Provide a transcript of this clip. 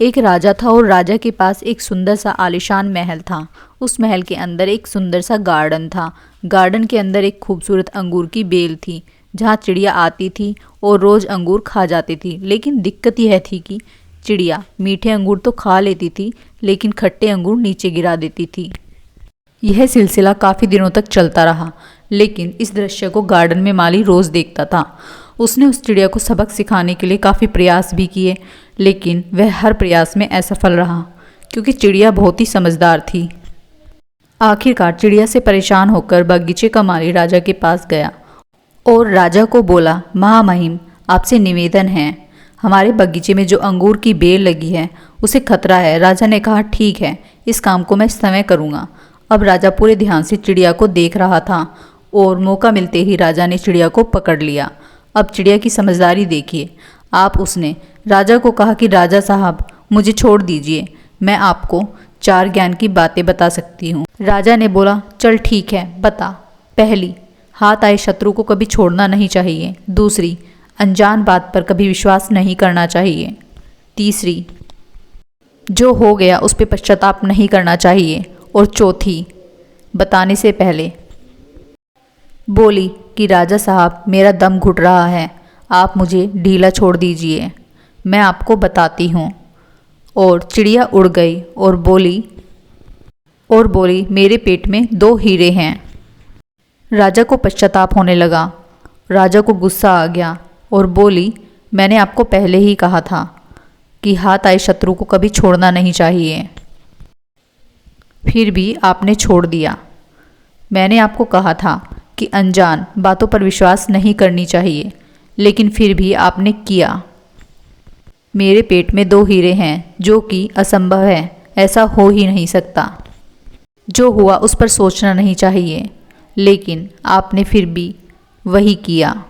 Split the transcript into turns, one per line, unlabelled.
एक राजा था और राजा के पास एक सुंदर सा आलीशान महल था। उस महल के अंदर एक सुंदर सा गार्डन था। गार्डन के अंदर एक खूबसूरत अंगूर की बेल थी जहाँ चिड़िया आती थी और रोज़ अंगूर खा जाती थी। लेकिन दिक्कत यह थी कि चिड़िया मीठे अंगूर तो खा लेती थी लेकिन खट्टे अंगूर नीचे गिरा देती थी। यह सिलसिला काफ़ी दिनों तक चलता रहा, लेकिन इस दृश्य को गार्डन में माली रोज़ देखता था। उसने उस चिड़िया को सबक सिखाने के लिए काफ़ी प्रयास भी किए, लेकिन वह हर प्रयास में असफल रहा क्योंकि चिड़िया बहुत ही समझदार थी। आखिरकार चिड़िया से परेशान होकर बगीचे का माली राजा के पास गया और राजा को बोला, महामहिम, आपसे निवेदन है, हमारे बगीचे में जो अंगूर की बेल लगी है उसे खतरा है। राजा ने कहा, ठीक है, इस काम को मैं इस समय करूँगा। अब राजा पूरे ध्यान से चिड़िया को देख रहा था और मौका मिलते ही राजा ने चिड़िया को पकड़ लिया। अब चिड़िया की समझदारी देखिए। उसने राजा को कहा कि राजा साहब, मुझे छोड़ दीजिए, मैं आपको 4 ज्ञान की बातें बता सकती हूँ। राजा ने बोला, चल ठीक है, बता। पहली, हाथ आए शत्रु को कभी छोड़ना नहीं चाहिए। दूसरी, अनजान बात पर कभी विश्वास नहीं करना चाहिए। तीसरी, जो हो गया उस पर पश्चाताप नहीं करना चाहिए। और चौथी, बताने से पहले बोली कि राजा साहब, मेरा दम घुट रहा है, आप मुझे ढीला छोड़ दीजिए, मैं आपको बताती हूँ। और चिड़िया उड़ गई और बोली, मेरे पेट में 2 हीरे हैं। राजा को पश्चाताप होने लगा। राजा को गुस्सा आ गया और बोली, मैंने आपको पहले ही कहा था कि हाथ आए शत्रु को कभी छोड़ना नहीं चाहिए, फिर भी आपने छोड़ दिया। मैंने आपको कहा था कि अनजान बातों पर विश्वास नहीं करनी चाहिए, लेकिन फिर भी आपने किया। मेरे पेट में 2 हीरे हैं, जो कि असंभव है, ऐसा हो ही नहीं सकता। जो हुआ उस पर सोचना नहीं चाहिए, लेकिन आपने फिर भी वही किया।